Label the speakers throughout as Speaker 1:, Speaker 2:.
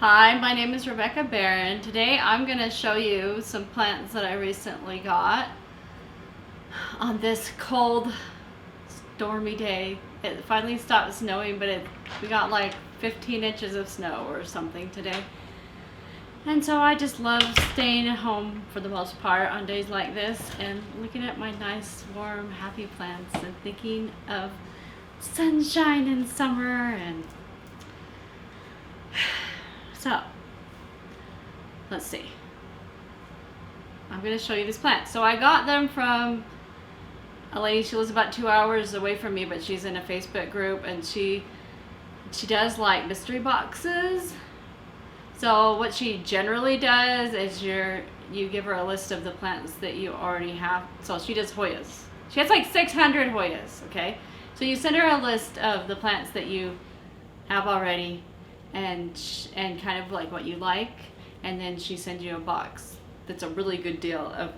Speaker 1: Hi, my name is Rebecca Barron. Today I'm going to show you some plants that I recently got on this cold, stormy day. It finally stopped snowing, but we got like 15 inches of snow or something today. And so I just love staying at home for the most part on days like this and looking at my nice, warm, happy plants and thinking of sunshine and summer. And so, let's see. I'm going to show you these plants. So I got them from a lady. She lives about 2 hours away from me, but she's in a Facebook group, and she does like mystery boxes. So what she generally does is you give her a list of the plants that you already have. So she does Hoyas. She has like 600 Hoyas, okay? So you send her a list of the plants that you have already and kind of like what you like, and then she sends you a box that's a really good deal of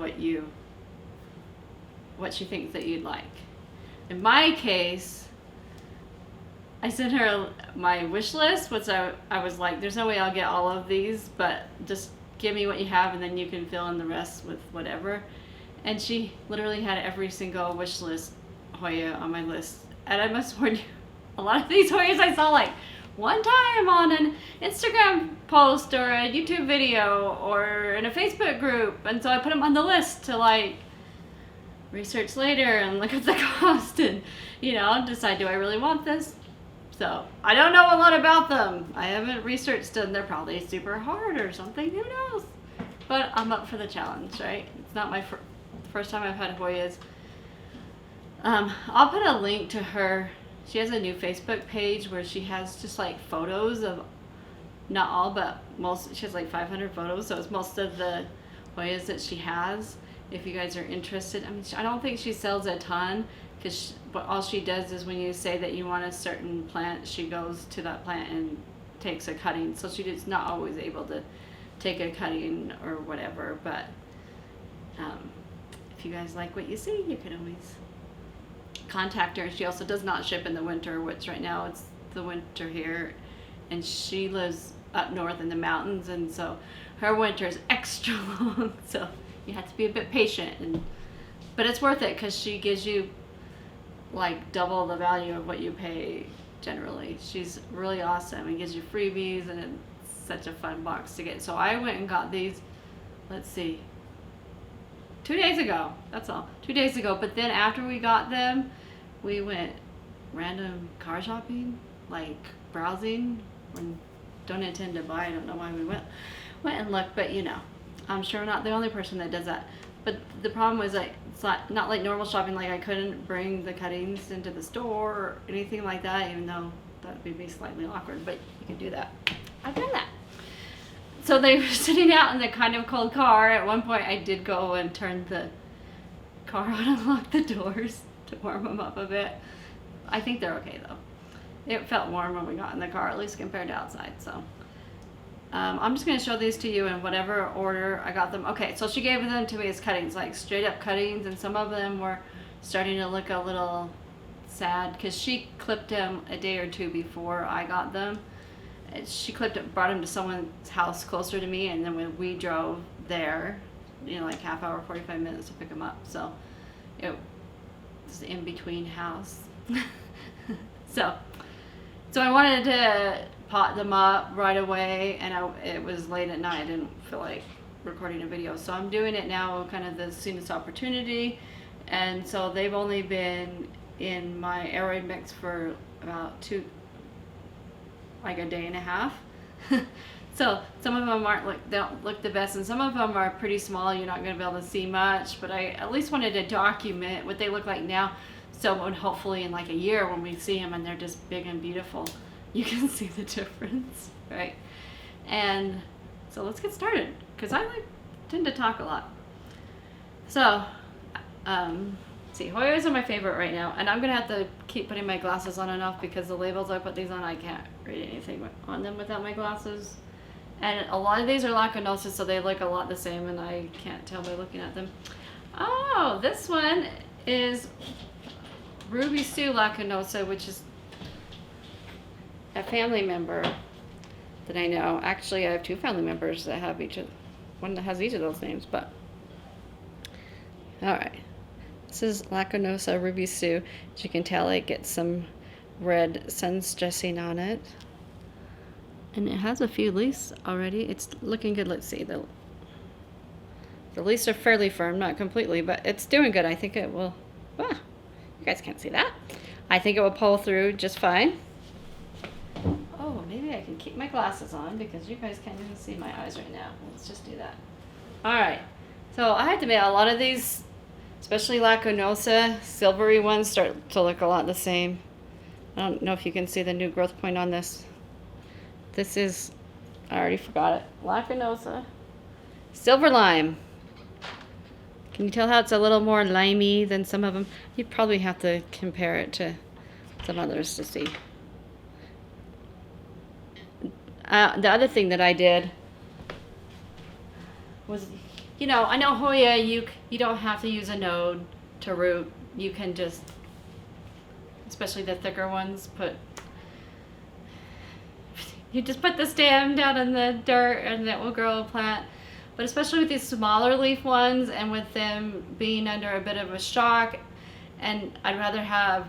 Speaker 1: what she thinks that you'd like. In my case, I sent her my wish list, which I was like, there's no way I'll get all of these, but just give me what you have and then you can fill in the rest with whatever. And she literally had every single wish list Hoya on my list. And I must warn you, a lot of these Hoyas I saw like one time on an Instagram post or a YouTube video or in a Facebook group, and so I put them on the list to like research later and look at the cost and decide, do I really want this? So I don't know a lot about them. I haven't researched them. They're probably super hard or something, who knows? But I'm up for the challenge, right? It's not my first time I've had Hoyas. I'll put a link to her. She has a new Facebook page where she has just like photos of, not all, but most. She has like 500 photos, so it's most of the Hoyas that she has. If you guys are interested, I mean, I don't think she sells a ton, but all she does is when you say that you want a certain plant, she goes to that plant and takes a cutting. So she's not always able to take a cutting or whatever, but if you guys like what you see, you can always contact her. She also does not ship in the winter, which right now it's the winter here, and she lives up north in the mountains, and so her winter is extra long, so you have to be a bit patient, but it's worth it because she gives you like double the value of what you pay generally. She's really awesome and gives you freebies, and it's such a fun box to get. So I went and got these, let's see, 2 days ago, that's all, 2 days ago. But then after we got them, we went random car shopping, like browsing. Don't intend to buy, I don't know why we went and looked, but I'm sure I'm not the only person that does that. But the problem was like, it's not like normal shopping, like I couldn't bring the cuttings into the store or anything like that, even though that would be slightly awkward, but you can do that. I've done that. So they were sitting out in the kind of cold car. At one point I did go and turn the car on and lock the doors to warm them up a bit. I think they're okay though. It felt warm when we got in the car, at least compared to outside. So I'm just going to show these to you in whatever order I got them. Okay, so she gave them to me as cuttings, like straight up cuttings, and some of them were starting to look a little sad because she clipped them a day or two before I got them. She brought them to someone's house closer to me, and then when we drove there, like half hour, 45 minutes to pick them up. So it was in between house. So I wanted to pot them up right away, and it was late at night. I didn't feel like recording a video, so I'm doing it now kind of the soonest opportunity. And so they've only been in my aeroid mix for about like a day and a half. So some of them don't look the best, and some of them are pretty small. You're not going to be able to see much, but I at least wanted to document what they look like now, so when hopefully in like a year when we see them and they're just big and beautiful, you can see the difference, right? And so let's get started, because I tend to talk a lot. So see, Hoyas are my favorite right now, and I'm gonna have to keep putting my glasses on and off because the labels I put these on, I can't read anything on them without my glasses. And a lot of these are Lacunosa, so they look a lot the same, and I can't tell by looking at them. Oh, this one is Ruby Sue Lacunosa, which is a family member. that I know. Actually, I have 2 family members that have one that has each of those names, but. All right. This is Lacunosa Ruby Sue. As you can tell, it gets some red sun stressing on it. And it has a few leaves already. It's looking good. Let's see. The leaves are fairly firm, not completely, but it's doing good. I think it will. You guys can't see that. I think it will pull through just fine. Oh, maybe I can keep my glasses on because you guys can't even see my eyes right now. Let's just do that. All right. So I have to admit, a lot of these, especially Lacunosa, silvery ones, start to look a lot the same. I don't know if you can see the new growth point on this. This is, I already forgot it, Lacunosa Silver Lime. Can you tell how it's a little more limey than some of them? You probably have to compare it to some others to see. The other thing that I did was, you know, I know Hoya, you don't have to use a node to root. You can just, especially the thicker ones, you just put the stem down in the dirt and it will grow a plant. But especially with these smaller leaf ones and with them being under a bit of a shock, and I'd rather have,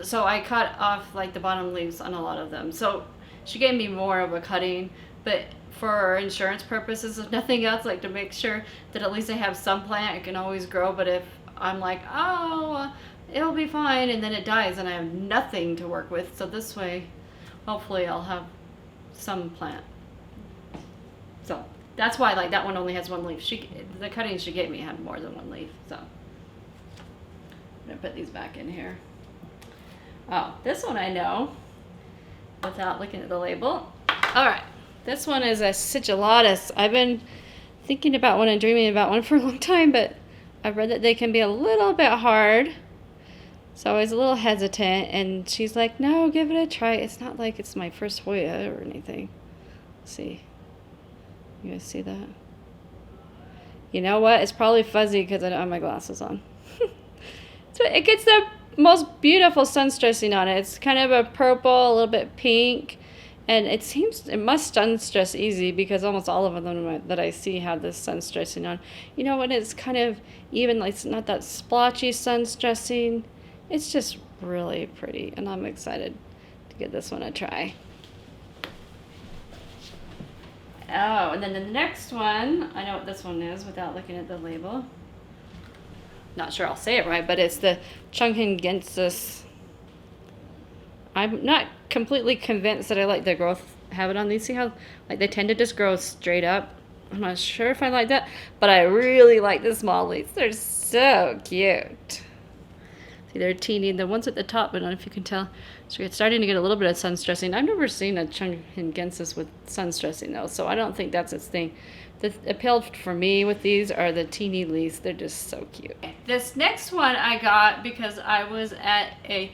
Speaker 1: so I cut off like the bottom leaves on a lot of them. So she gave me more of a cutting, but for insurance purposes, if nothing else, like to make sure that at least I have some plant, it can always grow. But if I'm like, oh, it'll be fine, and then it dies and I have nothing to work with. So this way, hopefully I'll have some plant. So that's why, like, that one only has 1 leaf. The cutting she gave me had more than 1 leaf. So I'm gonna put these back in here. Oh, this one I know without looking at the label. All right, this one is a Sigillatis. I've been thinking about one and dreaming about one for a long time, but I've read that they can be a little bit hard. So I was a little hesitant, and she's like, no, give it a try. It's not like it's my first Hoya or anything. Let's see. You guys see that? You know what? It's probably fuzzy because I don't have my glasses on. So it gets the most beautiful sun stressing on it. It's kind of a purple, a little bit pink, and it must sun stress easy because almost all of them that I see have this sun stressing on. You know, when it's kind of even, like, it's not that splotchy sun stressing. It's just really pretty, and I'm excited to give this one a try. Oh, and then the next one, I know what this one is without looking at the label. Not sure I'll say it right, but it's the Chinghungensis. I'm not completely convinced that I like the growth habit on these. See how, like, they tend to just grow straight up. I'm not sure if I like that, but I really like the small leaves. They're so cute. See, they're teeny. The ones at the top, I don't know if you can tell, so it's starting to get a little bit of sun stressing. I've never seen a Chinghungensis with sun stressing though, so I don't think that's its thing. The appeal for me with these are the teeny leaves. They're just so cute. This next one I got because I was at a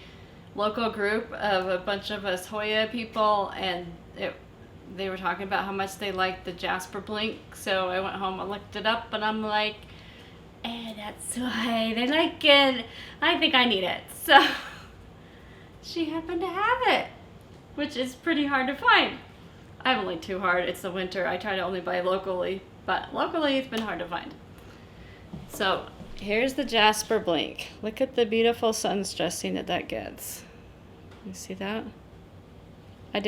Speaker 1: local group of a bunch of us Hoya people, and they were talking about how much they liked the Jasper blink. So I went home and looked it up, and I'm like, that's why they like it. I think I need it. So she happened to have it, which is pretty hard to find. I haven't looked too hard. It's the winter. I try to only buy locally, but locally it's been hard to find. So here's the Jasper blink. Look at the beautiful sun stressing that gets. You see that? I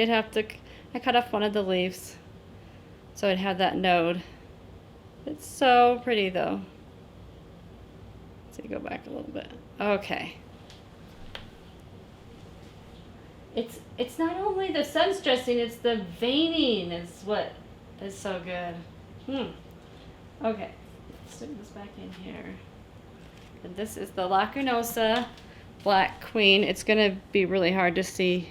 Speaker 1: cut off one of the leaves so it had that node. It's so pretty though. Let's see, go back a little bit. Okay. It's not only the sun stressing, it's the veining is what is so good. Okay, let's stick this back in here. And this is the Lacunosa Black Queen. It's gonna be really hard to see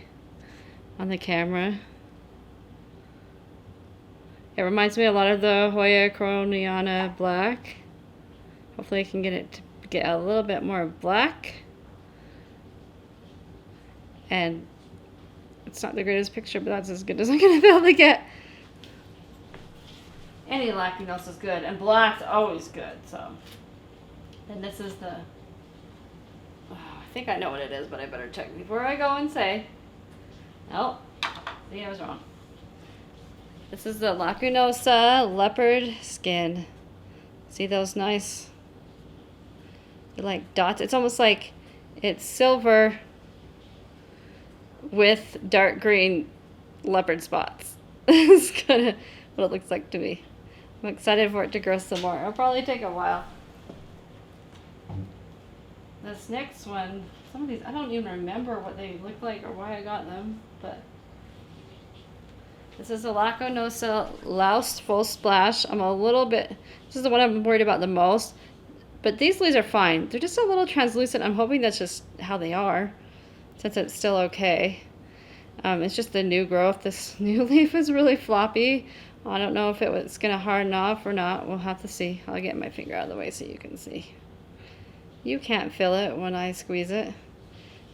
Speaker 1: on the camera. It reminds me a lot of the Hoya Coroniana Black. Hopefully I can get it to get a little bit more black. And it's not the greatest picture, but that's as good as I'm going to be able to get. Any Lacunosa is good, and black's always good, so. And this is the, I think I know what it is, but I better check before I go and say. Oh, see, I was wrong. This is the Lacunosa leopard skin. See those nice, they're like dots. It's almost like it's silver with dark green leopard spots. It's kind of what it looks like to me. I'm excited for it to grow some more. It'll probably take a while. This next one, some of these, I don't even remember what they look like or why I got them, but this is a Lacunosa Laos full splash. I'm a little bit, this is the one I'm worried about the most, but these leaves are fine. They're just a little translucent. I'm hoping that's just how they are, since it's still okay. It's just the new growth. This new leaf is really floppy. I don't know if it's going to harden off or not. We'll have to see. I'll get my finger out of the way so you can see. You can't feel it when I squeeze it,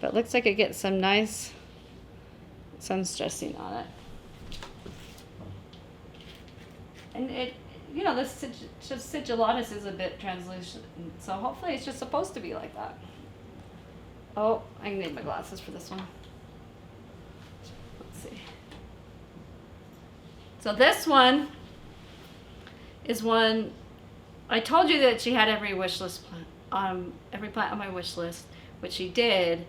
Speaker 1: but it looks like it gets some nice sun stressing on it. And it, you know, this Sigillatis is a bit translucent, so hopefully it's just supposed to be like that. Oh, I need my glasses for this one. Let's see. So this one is one, I told you that she had every wish list plant, every plant on my wish list, which she did,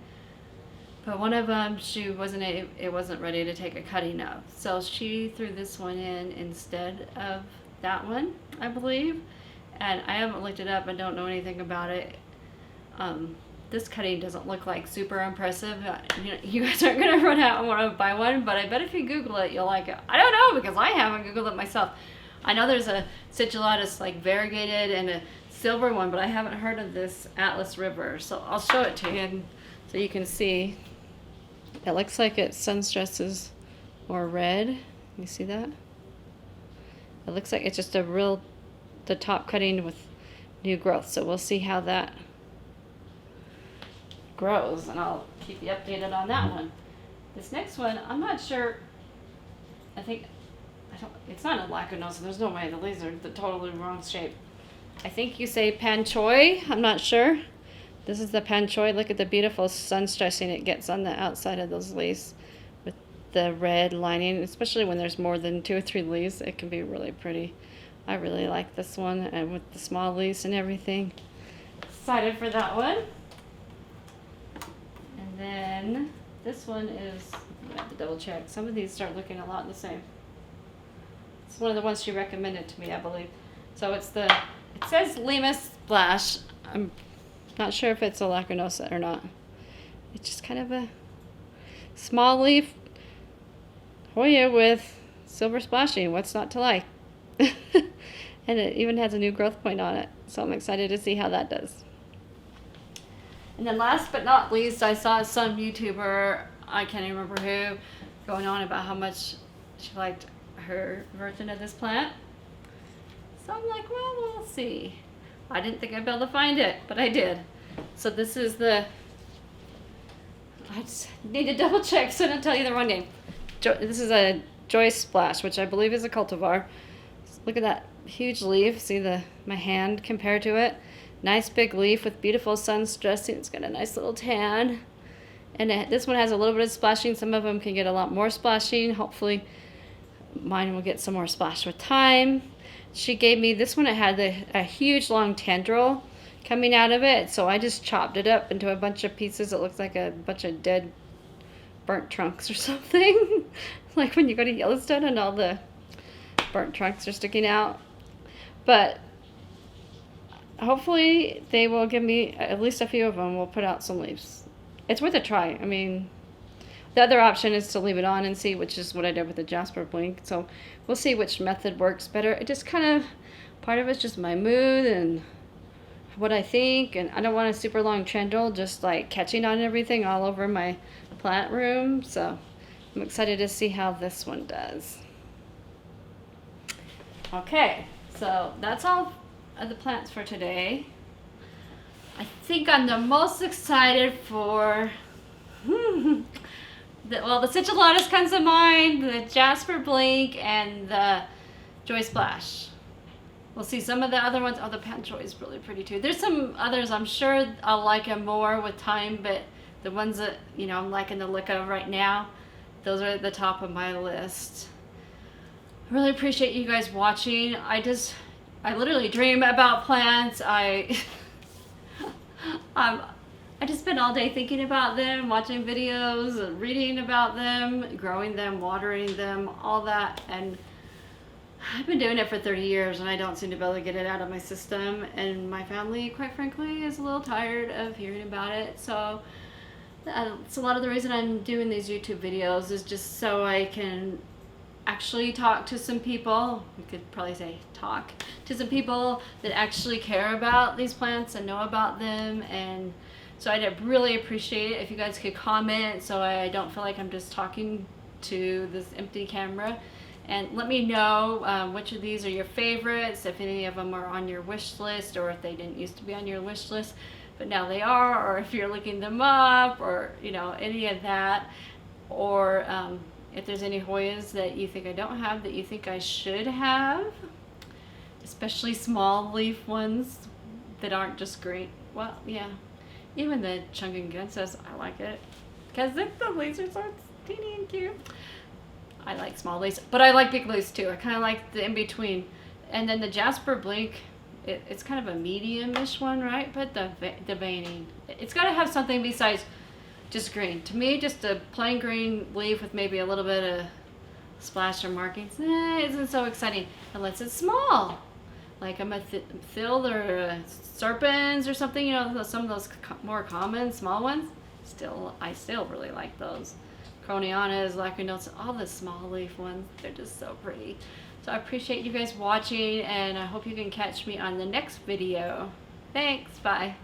Speaker 1: but one of them it wasn't ready to take a cutting of. So she threw this one in instead of that one, I believe. And I haven't looked it up and don't know anything about it. This cutting doesn't look like super impressive. You know, you guys aren't gonna run out and want to buy one, but I bet if you Google it, you'll like it. I don't know, because I haven't Googled it myself. I know there's a Sigillatis like variegated and a silver one, but I haven't heard of this Atlas River. So I'll show it to you so you can see. It looks like its sun stress is more red. You see that? It looks like it's just the top cutting with new growth. So we'll see how that grows, and I'll keep you updated on that one. This next one, I'm not sure. It's not a Lacunosa. There's no way. The leaves are the totally wrong shape. I think you say Panchoi. I'm not sure. This is the Panchoi. Look at the beautiful sun stressing it gets on the outside of those leaves with the red lining, especially when there's more than 2 or 3 leaves. It can be really pretty. I really like this one, and with the small leaves and everything. Excited for that one. And then this one is, I have to double check. Some of these start looking a lot the same. It's one of the ones she recommended to me, I believe. So it says Lima Splash. I'm not sure if it's a Lacunosa or not. It's just kind of a small leaf Hoya with silver splashing. What's not to like? And it even has a new growth point on it. So I'm excited to see how that does. And then last but not least, I saw some YouTuber, I can't even remember who, going on about how much she liked her version of this plant. So I'm like, well, we'll see. I didn't think I'd be able to find it, but I did. So this is I just need to double check so I don't tell you the wrong name. This is a Joy Splash, which I believe is a cultivar. Look at that huge leaf. See my hand compared to it. Nice big leaf with beautiful sun stressing. It's got a nice little tan. And this one has a little bit of splashing. Some of them can get a lot more splashing. Hopefully mine will get some more splash with time. She gave me this one. It had a huge long tendril coming out of it. So I just chopped it up into a bunch of pieces. It looks like a bunch of dead burnt trunks or something. Like when you go to Yellowstone and all the burnt trunks are sticking out. But hopefully they will give me, at least a few of them will put out some leaves. It's worth a try. I mean, the other option is to leave it on and see, which is what I did with the Jasper blink. So we'll see which method works better. It just kind of, part of it's just my mood and what I think. And I don't want a super long tendril just like catching on everything all over my plant room. So I'm excited to see how this one does. Okay, so that's all of the plants for today. I think I'm the most excited for the Sigillatis comes to mind, the Jasper blink, and the Joy Splash. We'll see some of the other ones. Oh, the Panchoi is really pretty too. There's some others I'm sure I'll like them more with time, but the ones that I'm liking the look of right now, those are at the top of my list. I really appreciate you guys watching. I literally dream about plants. I just spend all day thinking about them, watching videos, reading about them, growing them, watering them, all that. And I've been doing it for 30 years and I don't seem to be able to get it out of my system. And my family, quite frankly, is a little tired of hearing about it. So it's a lot of the reason I'm doing these YouTube videos, is just so I can actually talk to some people. We could probably say talk to some people that actually care about these plants and know about them. And so I'd really appreciate it if you guys could comment, so I don't feel like I'm just talking to this empty camera. And let me know which of these are your favorites, if any of them are on your wish list, or if they didn't used to be on your wish list but now they are, or if you're looking them up, or you know, any of that. Or if there's any Hoyas that you think I don't have that you think I should have, especially small leaf ones that aren't just green. Well, yeah, even the Chinghungensis, I like it because the leaves are so teeny and cute. I like small leaves, but I like big leaves too. I kind of like the in-between. And then the Jasper Blink, it's kind of a medium-ish one, right? But the veining, it's got to have something besides just green. To me, just a plain green leaf with maybe a little bit of splash or markings isn't so exciting unless it's small, like a methyl or a serpens or something. You know, some of those more common small ones. I still really like those. Coronianas, Lacunosa, all the small leaf ones. They're just so pretty. So I appreciate you guys watching, and I hope you can catch me on the next video. Thanks. Bye.